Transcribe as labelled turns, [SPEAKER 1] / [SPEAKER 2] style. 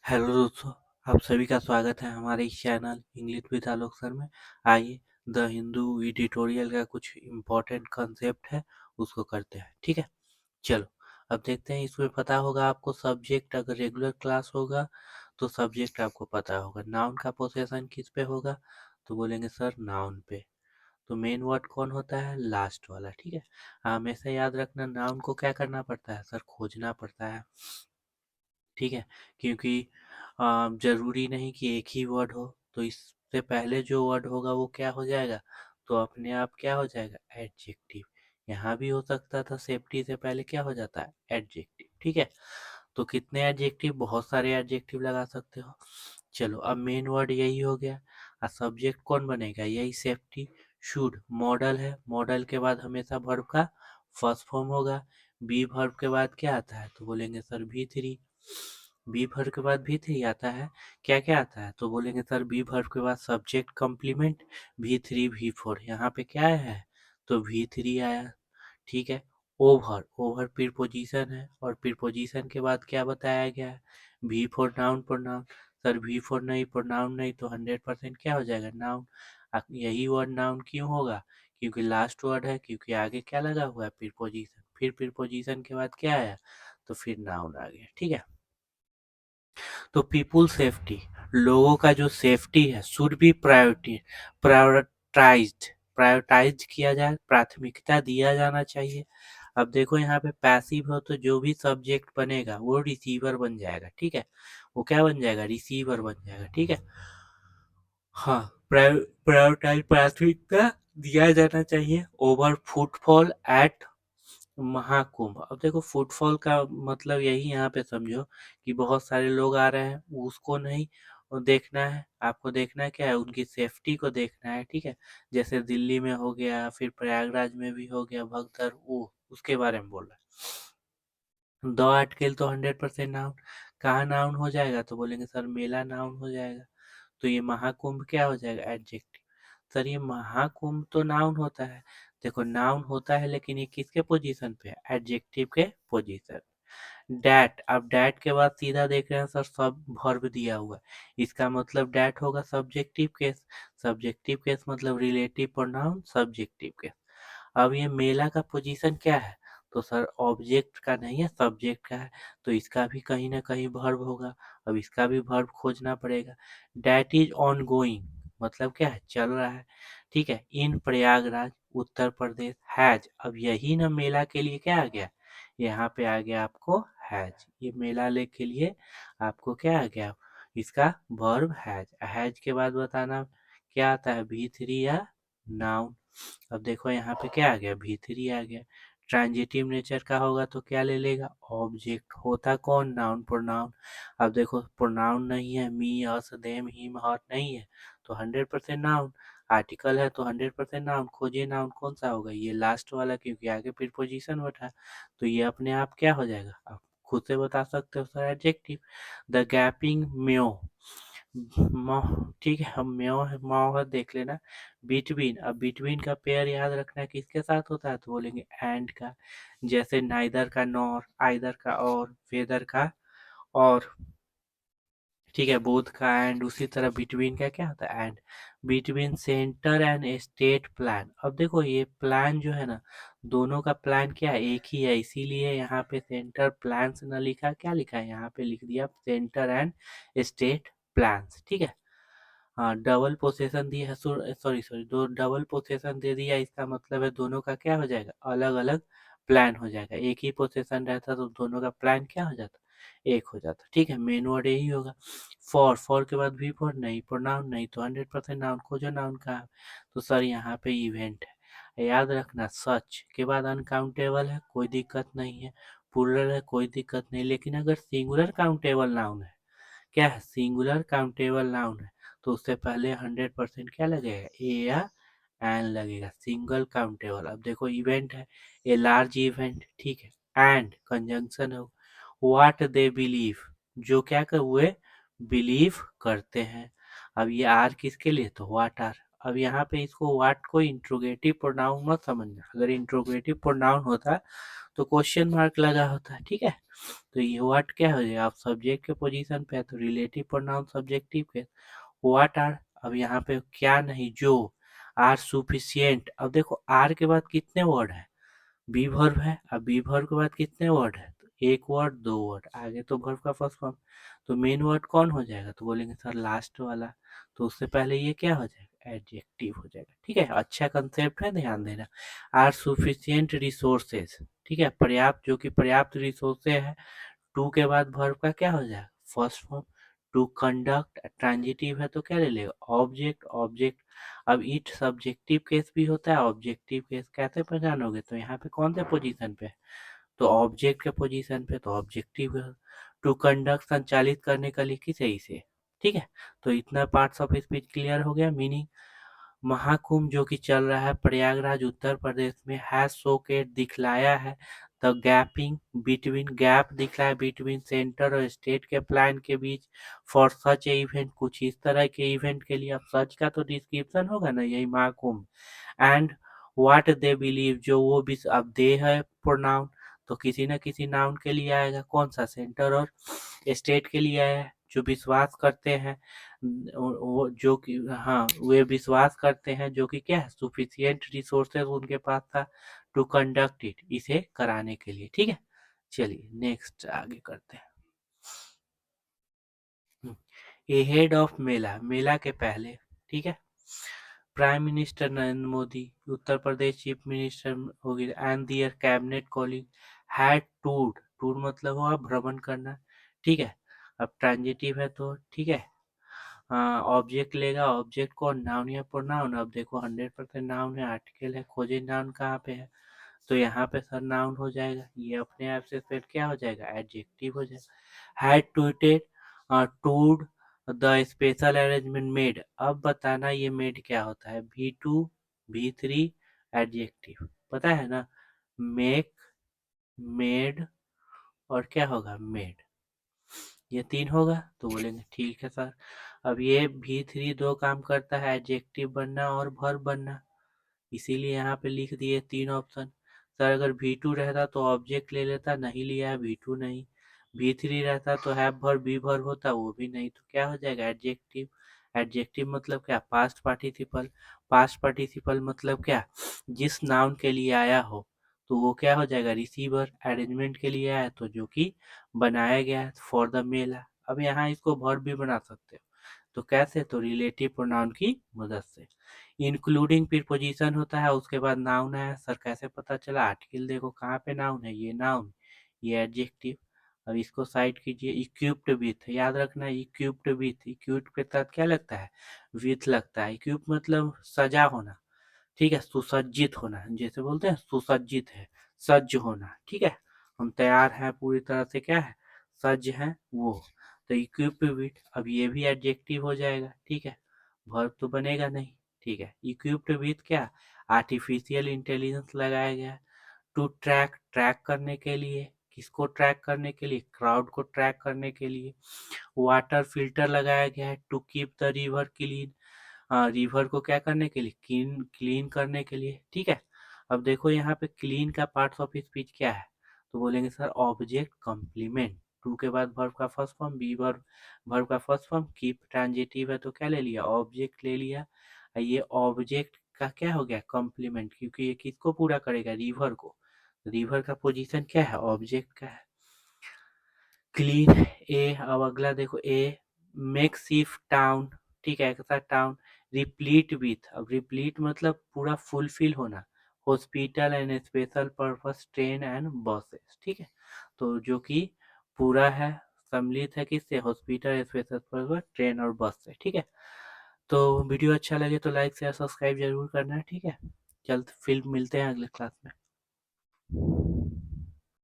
[SPEAKER 1] Hello दोस्तों, आप सभी का स्वागत है हमारे इस channel English with Alok sir में। आइए द हिंदू एडिटोरियल का कुछ इम्पोर्टेंट कंसेप्ट है, उसको करते हैं। ठीक है, चलो अब देखते हैं। इसमें पता होगा आपको सब्जेक्ट, अगर रेगुलर क्लास होगा तो सब्जेक्ट आपको पता होगा। नाउन का पोजीशन किस पे होगा, तो बोलेंगे सर नाउन पे। तो मेन वर्ड कौन होता है, लास्ट वाला। ठीक है, हमेशा याद रखना नाउन को क्या करना पड़ता है सर, खोजना पड़ता है। ठीक है, क्योंकि ज़रूरी नहीं कि एक ही वर्ड हो, तो इससे पहले जो वर्ड होगा वो क्या हो जाएगा, तो अपने आप क्या हो जाएगा, एडजेक्टिव। यहाँ भी हो सकता था सेफ्टी से पहले क्या हो जाता है, एडजेक्टिव। ठीक है, तो कितने एडजेक्टिव, बहुत सारे एडजेक्टिव लगा सकते हो। चलो अब मेन वर्ड यही हो गया, और सब्जेक्ट कौन बनेगा, यही सेफ्टी। शुड मॉडल है, मॉडल के बाद हमेशा वर्ब का फर्स्ट फॉर्म होगा। बी वर्ब के बाद क्या आता है, तो बोलेंगे sir V three. Be verb के बाद भी थ्री आता है। क्या क्या आता है, तो बोलेंगे सर बी वर्ब के बाद सब्जेक्ट कॉम्प्लीमेंट भी थ्री भी फोर। यहाँ पे क्या है, तो भी थ्री आया। ठीक है, ओवर, ओवर प्रीपोजिशन है, और प्रीपोजिशन के बाद क्या बताया गया है, भी फोर नाउन प्रोनाउन। सर भी फोर नहीं, प्रोनाउन नहीं, तो 100% क्या हो जाएगा, नाउन। यही वर्ड नाउन क्यों होगा, क्योंकि लास्ट वर्ड है, क्योंकि आगे क्या लगा हुआ है, प्रीपोजिशन। फिर प्रीपोजिशन के बाद क्या आया, तो फिर नाउन आ गया। ठीक है, तो पीपुल सेफ्टी, लोगों का जो सेफ्टी है, शुड बी प्रायोरिटाइज्ड, प्रायोरिटाइज किया जाए, प्राथमिकता दिया जाना चाहिए। अब देखो यहाँ पे पैसिव हो तो जो भी सब्जेक्ट बनेगा वो रिसीवर बन जाएगा। ठीक है, वो क्या बन जाएगा, रिसीवर बन जाएगा। ठीक है, हाँ, प्रायोरिटाइज, प्राथमिकता दिया जाना चाहिए ओवर फुटफॉल एट महाकुंभ। अब देखो फुटफॉल का मतलब यही यहाँ पे समझो कि बहुत सारे लोग आ रहे हैं, उसको नहीं देखना है, आपको देखना क्या है, उनकी सेफ्टी को देखना है। ठीक है, जैसे दिल्ली में हो गया, फिर प्रयागराज में भी हो गया, भगदड़, वो उसके बारे में बोल रहा है। द आर्टिकल तो 100% नाउन, कहाँ नाउन हो जाएगा, तो बोलेंगे सर मेला नाउन हो जाएगा। तो ये महाकुंभ क्या हो जाएगा, एडजेक्टिव। सर ये महाकुंभ तो नाउन होता है, देखो नाउन होता है लेकिन ये किसके पोजीशन पे है, एडजेक्टिव के पोजीशन। डैट, अब डैट के बाद सीधा देख रहे हैं सर सब वर्ब दिया हुआ है, इसका मतलब डैट होगा सब्जेक्टिव केस। सब्जेक्टिव केस मतलब रिलेटिव प्रोनाउन सब्जेक्टिव केस। अब ये मेला का पोजीशन क्या है, तो सर ऑब्जेक्ट का नहीं है, सब्जेक्ट का है, तो इसका भी कहीं ना कहीं वर्ब होगा। अब इसका भी वर्ब खोजना पड़ेगा। डैट इज ऑन गोइंग, मतलब क्या है, चल रहा है। ठीक है, इन प्रयागराज उत्तर प्रदेश, हैज, अब यही ना मेला के लिए क्या आ गया, यहाँ पे आ गया आपको हैज। ये मेला ले के लिए आपको क्या आ गया, इसका वर्ब हैज। हैज के बाद बताना क्या आता है, भी थ्री या नाउन। अब देखो यहाँ पे क्या आ गया, भी थ्री आ गया। ट्रांजिटिव नेचर का होगा तो क्या ले लेगा, ऑब्जेक्ट। होता कौन, नाउन प्रोनाउन। अब देखो प्रोनाउन नहीं है, मी अस देम हिम हर नहीं है, तो 100% नाउन। आर्टिकल है तो 100% नाउन। खोजिए नाउन कौन सा होगा, ये लास्ट वाला, क्योंकि आगे प्रीपोजिशन बैठा, तो ये अपने आप क्या हो जाएगा, आप खुद से बता सकते हो सर, एडजेक्टिव। द गैपिंग म्यो, ठीक है, हम म्यो है, माओ है, देख लेना। बिटवीन, अब बिटवीन का पेयर याद रखना किसके साथ होता है, तो बोलेंगे एंड का। जैसे नाइदर का नॉर, आइदर का और, वेदर का और, ठीक है, बोथ का एंड। उसी तरह बिटवीन का क्या होता है, and. Between centre and state plan, अब देखो ये प्लान जो है ना, दोनों का प्लान क्या है, एक ही है, इसीलिए यहाँ पे सेंटर प्लान्स न लिखा, क्या लिखा है, यहाँ पे लिख दिया सेंटर एंड स्टेट प्लान्स। ठीक है, हाँ, डबल पोसेशन दिया है, सॉरी सॉरी, दो डबल पोसेशन दे दिया, इसका मतलब है दोनों का क्या हो जाएगा, अलग अलग प्लान हो जाएगा। एक ही पोसेशन रहता तो दोनों का प्लान क्या हो जाता, एक हो जाता। ठीक है, मेन वर्ड यही होगा। फॉर, फॉर के बाद भी फॉर नहीं, प्रोनाउन नहीं, तो 100% नाउन। खोजो नाउन का, तो सर यहाँ पे इवेंट है, याद रखना। सच के बाद अनकाउंटेबल है, कोई दिक्कत नहीं है। प्लूरल है, कोई दिक्कत नहीं, लेकिन अगर सिंगुलर काउंटेबल नाउन है, क्या है, सिंगुलर काउंटेबल नाउन है, तो उससे पहले 100% क्या लगेगा, ए या एन लगेगा, सिंगल काउंटेबल। अब देखो इवेंट है, ए लार्ज इवेंट। ठीक है, एंड कंजंक्शन है, व्हाट दे बिलीव, जो क्या कर हुए, बिलीव करते हैं। अब ये आर किसके लिए, तो व्हाट आर। अब यहाँ पे इसको व्हाट को इंट्रोगेटिव प्रोनाउन मत समझना, अगर इंट्रोगेटिव प्रोनाउन होता तो क्वेश्चन मार्क लगा होता, ठीक है। तो ये व्हाट क्या हो जाएगा, आप सब्जेक्ट के पोजीशन पे है तो रिलेटिव प्रोनाउन सब्जेक्टिव के व्हाट आर। अब यहाँ पे क्या नहीं, जो आर सुफिशियंट। अब देखो आर के बाद कितने वर्ड है, बी वर्ब है। अब बी वर्ब के बाद कितने वर्ड है, तो एक वर्ड दो वर्ड, आगे तो वर्ब का फर्स्ट फॉर्म। तो मेन वर्ड कौन हो जाएगा, तो बोलेंगे सर लास्ट वाला। तो उससे पहले ये क्या हो जाएगा, एडजेक्टिव हो जाएगा, ठीक है। अच्छा कंसेप्ट है, ध्यान देना। आर सुफिशियंट रिसोर्सेज, ठीक है, पर्याप्त, जो कि पर्याप्त रिसोर्सेज है। टू के बाद वर्ब का क्या हो जाएगा, first form. To conduct transitive है तो क्या ले लेगा, ऑब्जेक्ट। ऑब्जेक्ट, अब इट सब्जेक्टिव केस भी होता है, ऑब्जेक्टिव केस कैसे पहचानोगे, तो यहाँ पे कौन से पोजीशन पे है, तो ऑब्जेक्ट के पोजीशन पे, तो ऑब्जेक्टिव। टू कंडक्ट संचालित करने का लिखी सही से, ठीक है। तो इतना पार्ट्स ऑफ स्पीच क्लियर हो गया। मीनिंग, महाकुंभ जो कि चल रहा है प्रयागराज उत्तर प्रदेश में, हैज शोकेस दिखलाया है, द गैपिंग बिटवीन, गैप दिखलाया बिटवीन सेंटर और स्टेट के प्लान के बीच, फॉर सच ए इवेंट, कुछ इस तरह के इवेंट के लिए। अब सच का तो डिस्क्रिप्शन होगा ना, यही Mahakumbh. And what they believe, जो वो भी, अब दे है प्रोनाउन तो किसी न किसी नाउन के लिए आएगा, कौन सा, सेंटर और स्टेट के लिए आया है। जो विश्वास करते हैं, वो जो कि, हाँ वे विश्वास करते हैं, जो कि क्या है, सुफिशियंट रिसोर्सेज उनके पास था टू कंडक्ट इट, इसे कराने के लिए, ठीक है। चलिए नेक्स्ट आगे करते हैं। ए हेड ऑफ मेला, मेला के पहले, ठीक है। Prime minister Narendra Modi, Uttar Pradesh chief minister होगी, and their cabinet calling had tour, tour मतलब हुआ भ्रमण करना, ठीक है। अब ट्रांजिटिव है तो ठीक है, ऑब्जेक्ट लेगा, ऑब्जेक्ट कौन, नाउन या प्रोनाउन। अब देखो 100% नाउन है, आर्टिकल है, खोजे नाउन कहाँ पे है, तो यहाँ पे सर नाउन हो जाएगा, ये अपने आप से फिर क्या हो जाएगा, एडजेक्टिव हो जाएगा। हैड ट्वीटेड, टूड द स्पेशल अरेंजमेंट मेड। अब बताना ये मेड क्या होता है, V2 V3 एडजेक्टिव, पता है ना, मेक, मेड और क्या होगा, मेड, ये तीन होगा। तो बोलेंगे ठीक है सर। अब ये V3 दो काम करता है, एडजेक्टिव बनना और वर्ब बनना, इसीलिए यहाँ पे लिख दिए तीन ऑप्शन। सर अगर V2 रहता तो ऑब्जेक्ट ले लेता, नहीं लिया है V2 नहीं। V3 रहता तो हैव वर्ब बी वर्ब होता, वो भी नहीं, तो क्या हो जाएगा, एडजेक्टिव। एडजेक्टिव मतलब क्या, पास्ट पार्टिसिपल। पास्ट पार्टिसिपल मतलब क्या, जिस नाउन के लिए आया हो तो वो क्या हो जाएगा, रिसीवर। अरेंजमेंट के लिए आया तो जो कि बनाया गया है, फॉर द मेला। अब यहाँ इसको वर्ब भी बना सकते हो, तो कैसे, तो रिलेटिव प्रोनाउन की मदद से। इंक्लूडिंग प्रीपोजिशन होता है, उसके बाद नाउन है। सर कैसे पता चला, आर्टिकल देखो कहाँ पे नाउन है, ये नाउन, ये एडजेक्टिव। अब इसको साइड कीजिए, इक्विप्ड विथ, याद रखना इक्विप्ड विथ, इक्विप्ड के साथ क्या लगता है, विथ लगता है। इक्विप मतलब सजा होना, ठीक है, सुसज्जित होना, जैसे बोलते हैं सुसज्जित है, सज्ज होना, ठीक है। हम तैयार हैं पूरी तरह से, क्या है, सज्ज हैं वो। तो इक्विप्ड विथ, अब ये भी एडजेक्टिव हो जाएगा, ठीक है, वर्ब तो बनेगा नहीं, ठीक है। इक्विप्ड विथ क्या, आर्टिफिशियल इंटेलिजेंस लगाया गया। टू ट्रैक, ट्रैक करने के लिए, किसको ट्रैक करने के लिए, क्राउड को ट्रैक करने के लिए। वाटर फिल्टर लगाया गया है, to keep the river clean, river को क्या करने के लिए, क्लीन, क्लीन करने के लिए, ठीक है। अब देखो यहाँ पे क्लीन का पार्ट्स ऑफ स्पीच क्या है, तो बोलेंगे सर ऑब्जेक्ट कॉम्प्लीमेंट। टू के बाद वर्ब का first form, be verb, verb का फर्स्ट फॉर्म, कीप ट्रांजिटिव है तो क्या ले लिया, ऑब्जेक्ट ले लिया। ये ऑब्जेक्ट का क्या हो गया, कॉम्प्लीमेंट, क्योंकि ये किसको पूरा करेगा, रिवर को। रिवर का पोजीशन क्या है, ऑब्जेक्ट का है। क्लीन, ए। अब अगला देखो, ए मेक शिफ्ट टाउन, ठीक है, कैसा टाउन, रिप्लीट विथ। अब रिप्लीट मतलब पूरा फुलफिल होना, hospital and special purpose train and buses, ठीक है। तो जो कि पूरा है, सम्मिलित है किससे, हॉस्पिटल स्पेशल पर्पस ट्रेन और बस से, ठीक है। तो वीडियो अच्छा लगे तो लाइक शेयर सब्सक्राइब जरूर करना, ठीक है। जल्द फिल्म मिलते हैं अगले क्लास में।